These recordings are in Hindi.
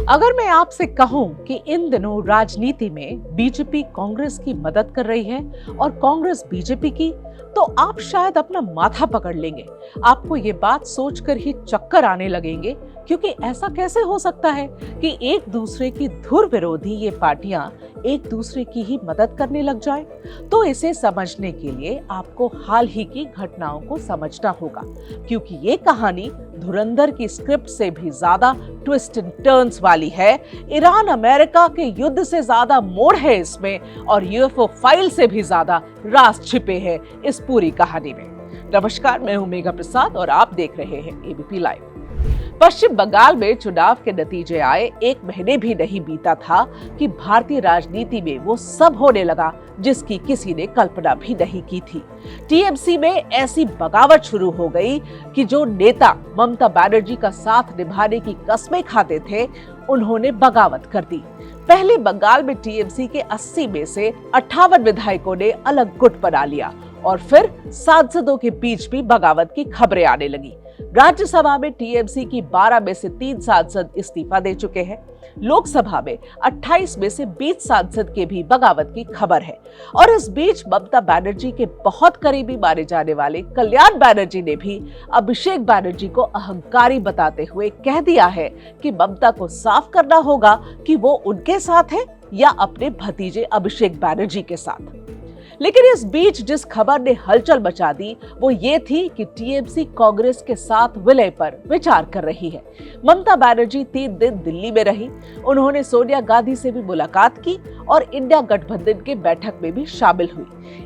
अगर मैं आपसे कहूं कि इन दिनों राजनीति में बीजेपी कांग्रेस की मदद कर रही है और कांग्रेस बीजेपी की, तो आप शायद अपना माथा पकड़ लेंगे। आपको ये बात सोचकर ही चक्कर आने लगेंगे, क्योंकि ऐसा कैसे हो सकता है कि एक दूसरे की धुर विरोधी ये पार्टियां एक दूसरे की ही मदद करने लग जाए। तो इसे समझने के लिए आपको हाल ही की घटनाओं को समझना होगा, क्योंकि ये कहानी धुरंधर की स्क्रिप्ट से भी ज्यादा ट्विस्ट एंड टर्न्स वाली है। ईरान अमेरिका के युद्ध से ज्यादा मोड़ है इसमें, और यूएफओ फाइल से भी ज्यादा राज छिपे हैं इस पूरी कहानी में। नमस्कार, मैं हूं मेघा प्रसाद और आप देख रहे हैं एबीपी लाइव। पश्चिम बंगाल में चुनाव के नतीजे आए 1 महीने भी नहीं बीता था कि भारतीय राजनीति में वो सब होने लगा जिसकी किसी ने कल्पना भी नहीं की थी। टीएमसी में ऐसी बगावत शुरू हो गई कि जो नेता ममता बनर्जी का साथ निभाने की कस्में खाते थे, उन्होंने बगावत कर दी। पहले बंगाल में टीएमसी के 80 में से 58 विधायकों ने अलग गुट बना लिया और फिर सांसदों के बीच भी बगावत की खबरें आने लगी। राज्यसभा में टीएमसी की 12 में से 3 सांसद इस्तीफा दे चुके हैं। लोकसभा में 28 में से 20 सांसद के भी बगावत की खबर है। और इस बीच ममता बनर्जी के बहुत करीबी माने जाने वाले कल्याण बनर्जी ने भी अभिषेक बनर्जी को अहंकारी बताते हुए कह दिया है कि ममता को साफ करना होगा कि वो उनके साथ है या अपने भतीजे अभिषेक बनर्जी के साथ। लेकिन इस बीच जिस खबर ने हलचल मचा दी वो ये थी कि टीएमसी कांग्रेस के साथ विलय पर विचार कर रही है। ममता बनर्जी 3 दिन दिल्ली में रही। उन्होंने सोनिया गांधी से भी मुलाकात की और इंडिया गठबंधन के बैठक में भी शामिल हुई।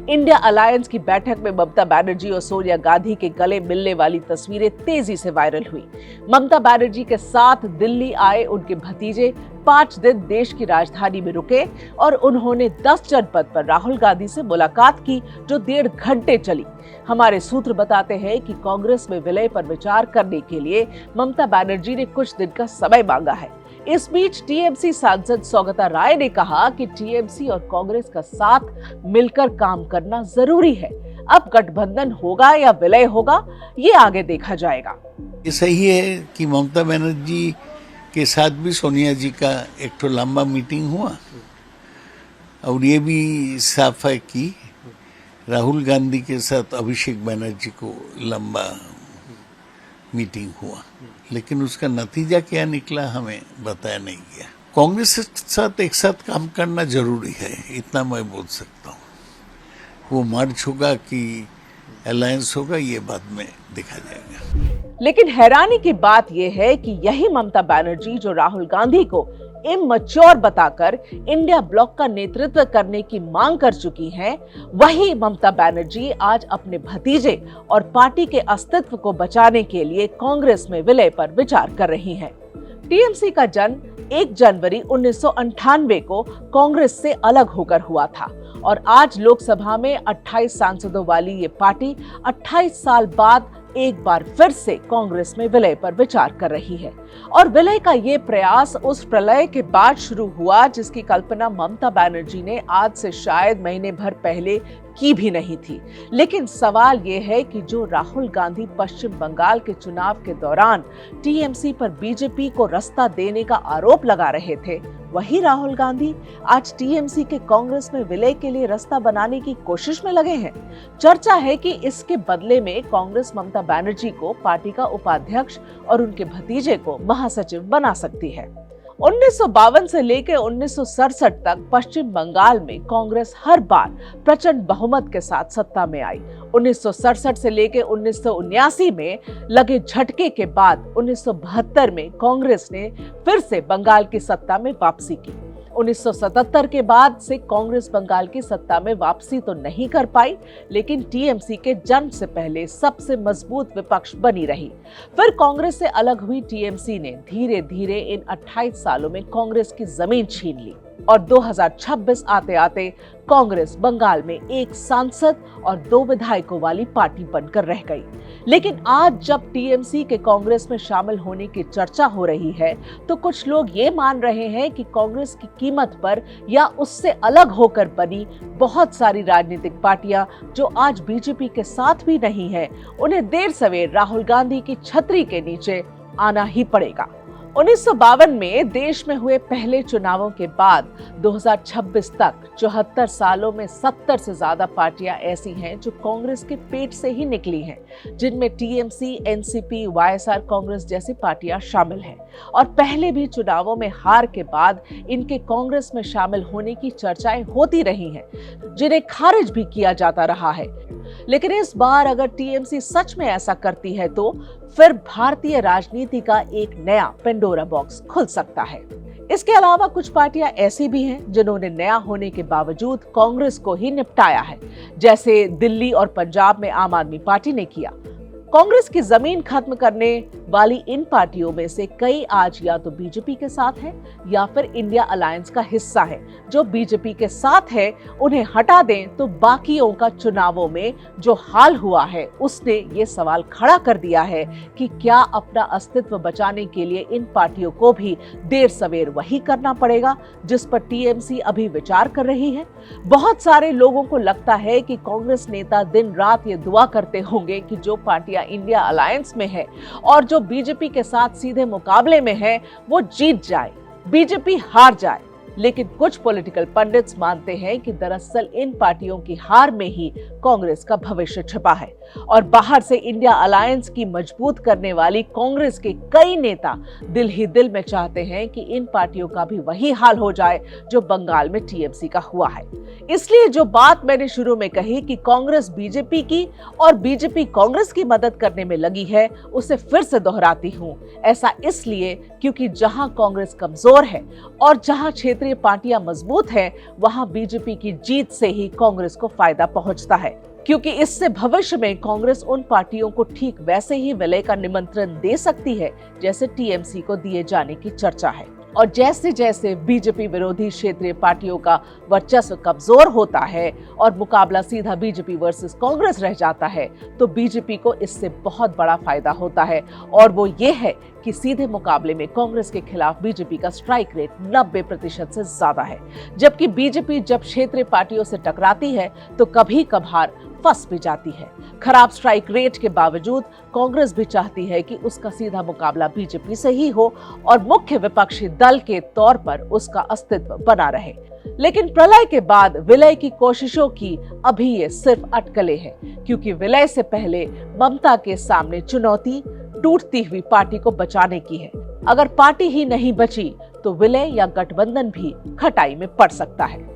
इंडिया अलायंस की बैठक में ममता बनर्जी और सोनिया गांधी के गले मिलने वाली तस्वीरें तेजी से वायरल हुई। ममता बनर्जी के साथ दिल्ली आए उनके भतीजे 5 दिन देश की राजधानी में रुके और उन्होंने 10 जनपद पर राहुल गांधी से मुलाकात की, जो 1.5 घंटे चली। हमारे सूत्र बताते हैं कि कांग्रेस में विलय पर विचार करने के लिए ममता बनर्जी ने कुछ दिन का समय मांगा है। इस बीच टीएमसी सांसद सौगता राय ने कहा कि टीएमसी और कांग्रेस का साथ मिलकर काम करना जरूरी है। अब गठबंधन होगा या विलय होगा, ये आगे देखा जाएगा। ये सही है कि ममता बनर्जी के साथ भी सोनिया जी का एक तो लंबा मीटिंग हुआ, और ये भी साफ है कि राहुल गांधी के साथ अभिषेक बनर्जी को लंबा मीटिंग हुआ, लेकिन उसका नतीजा क्या निकला हमें बताया नहीं गया। कांग्रेस के साथ एक साथ काम करना जरूरी है, इतना मैं बोल सकता हूँ। वो मर्ज होगा कि अलायंस होगा, ये बाद में देखा जाएगा। लेकिन हैरानी की बात यह है कि यही ममता बनर्जी जो राहुल गांधी को इमैच्योर बताकर इंडिया ब्लॉक का नेतृत्व करने की मांग कर चुकी हैं, वही ममता बनर्जी आज अपने भतीजे और पार्टी के अस्तित्व को बचाने के लिए कांग्रेस में विलय पर विचार कर रही हैं। टीएमसी का जन्म 1 जनवरी 1998 को कांग्रेस से अलग होकर हुआ था और आज लोकसभा में 28 सांसदों वाली ये पार्टी 28 साल बाद एक बार फिर से कांग्रेस में विलय पर विचार कर रही है। और विलय का ये प्रयास उस प्रलय के बाद शुरू हुआ जिसकी कल्पना ममता बनर्जी ने आज से शायद महीने भर पहले की भी नहीं थी। लेकिन सवाल ये है कि जो राहुल गांधी पश्चिम बंगाल के चुनाव के दौरान टीएमसी पर बीजेपी को रास्ता देने का आरोप लगा रहे थे, वही राहुल गांधी आज टीएमसी के कांग्रेस में विलय के लिए रास्ता बनाने की कोशिश में लगे हैं। चर्चा है कि इसके बदले में कांग्रेस ममता बनर्जी को पार्टी का उपाध्यक्ष और उनके भतीजे को महासचिव बना सकती है। 1952 से लेकर 1967 तक पश्चिम बंगाल में कांग्रेस हर बार प्रचंड बहुमत के साथ सत्ता में आई। 1967 से लेकर 1979 में लगे झटके के बाद 1972 में कांग्रेस ने फिर से बंगाल की सत्ता में वापसी की। 1977 के बाद से कांग्रेस बंगाल की सत्ता में वापसी तो नहीं कर पाई, लेकिन टीएमसी के जन्म से पहले सबसे मजबूत विपक्ष बनी रही। फिर कांग्रेस से अलग हुई टीएमसी ने धीरे धीरे इन 28 सालों में कांग्रेस की जमीन छीन ली और 2026 आते आते कांग्रेस बंगाल में 1 सांसद और 2 विधायकों वाली पार्टी बनकर रह गई। लेकिन आज जब टीएमसी के कांग्रेस में शामिल होने की चर्चा हो रही है, तो कुछ लोग ये मान रहे हैं कि कांग्रेस की कीमत पर या उससे अलग होकर बनी बहुत सारी राजनीतिक पार्टियां जो आज बीजेपी के साथ भी नहीं है, उन्हें देर सवेर राहुल गांधी की छतरी के नीचे आना ही पड़ेगा। 1952 में देश में हुए पहले चुनावों के बाद 2026 तक 74 सालों में 70 से ज्यादा पार्टियां ऐसी हैं जो कांग्रेस के पेट से ही निकली हैं, जिनमें टीएमसी, एनसीपी, वाईएसआर कांग्रेस जैसी पार्टियां शामिल हैं। और पहले भी चुनावों में हार के बाद इनके कांग्रेस में शामिल होने की चर्चाएं होती रही हैं, जिन्हें खारिज भी किया जाता रहा है। लेकिन इस बार अगर टीएमसी सच में ऐसा करती है तो फिर भारतीय राजनीति का एक नया पेंडोरा बॉक्स खुल सकता है। इसके अलावा कुछ पार्टियां ऐसी भी हैं जिन्होंने नया होने के बावजूद कांग्रेस को ही निपटाया है, जैसे दिल्ली और पंजाब में आम आदमी पार्टी ने किया। कांग्रेस की जमीन खत्म करने वाली इन पार्टियों में से कई आज या तो बीजेपी के साथ है या फिर इंडिया अलायंस का हिस्सा है। जो बीजेपी के साथ है उन्हें हटा दें तो बाकियों का चुनावों में जो हाल हुआ है उसने ये सवाल खड़ा कर दिया है कि क्या अपना अस्तित्व बचाने के लिए इन पार्टियों को भी देर सवेर वही करना पड़ेगा जिस पर टीएमसी अभी विचार कर रही है। बहुत सारे लोगों को लगता है कि कांग्रेस नेता दिन रात ये दुआ करते होंगे कि जो पार्टियां इंडिया अलायंस में है और जो बीजेपी के साथ सीधे मुकाबले में है वो जीत जाए, बीजेपी हार जाए। लेकिन कुछ पॉलिटिकल पंडित्स मानते हैं कि दरअसल इन पार्टियों की हार में ही कांग्रेस का भविष्य छिपा है और बाहर से इंडिया अलायंस की मजबूत करने वाली कांग्रेस के कई नेता दिल ही दिल में चाहते हैं कि इन पार्टियों का भी वही हाल हो जाए जो बंगाल में टीएमसी का हुआ है। इसलिए जो बात मैंने शुरू में कही कि कांग्रेस बीजेपी की और बीजेपी कांग्रेस की मदद करने में लगी है, उसे फिर से दोहराती हूं। ऐसा इसलिए क्योंकि जहां कांग्रेस कमजोर है और जहां क्षेत्रीय पार्टियां मजबूत हैं, वहां बीजेपी की जीत से ही कांग्रेस को फायदा पहुंचता है, क्योंकि इससे भविष्य में कांग्रेस उन पार्टियों को ठीक वैसे ही विलय का निमंत्रण दे सकती है जैसे टीएमसी को दिए जाने की चर्चा है। और जैसे जैसे बीजेपी विरोधी क्षेत्रीय पार्टियों का वर्चस्व कमजोर होता है और मुकाबला सीधा बीजेपी वर्सेस कांग्रेस रह जाता है, तो बीजेपी को इससे बहुत बड़ा फायदा होता है और वो ये है कि सीधे मुकाबले में कांग्रेस के खिलाफ बीजेपी का स्ट्राइक रेट 90% से ज्यादा है, जबकि बीजेपी जब क्षेत्रीय पार्टियों से टकराती है तो कभी कभार फंस भी जाती है। खराब स्ट्राइक रेट के बावजूद कांग्रेस भी चाहती है कि उसका सीधा मुकाबला बीजेपी से ही हो और मुख्य विपक्षी दल के तौर पर उसका अस्तित्व बना रहे। लेकिन प्रलय के बाद विलय की कोशिशों की अभी ये सिर्फ अटकलें हैं, क्योंकि विलय से पहले ममता के सामने चुनौती टूटती हुई पार्टी को बचाने की है। अगर पार्टी ही नहीं बची तो विलय या गठबंधन भी खटाई में पड़ सकता है।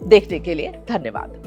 देखने के लिए धन्यवाद।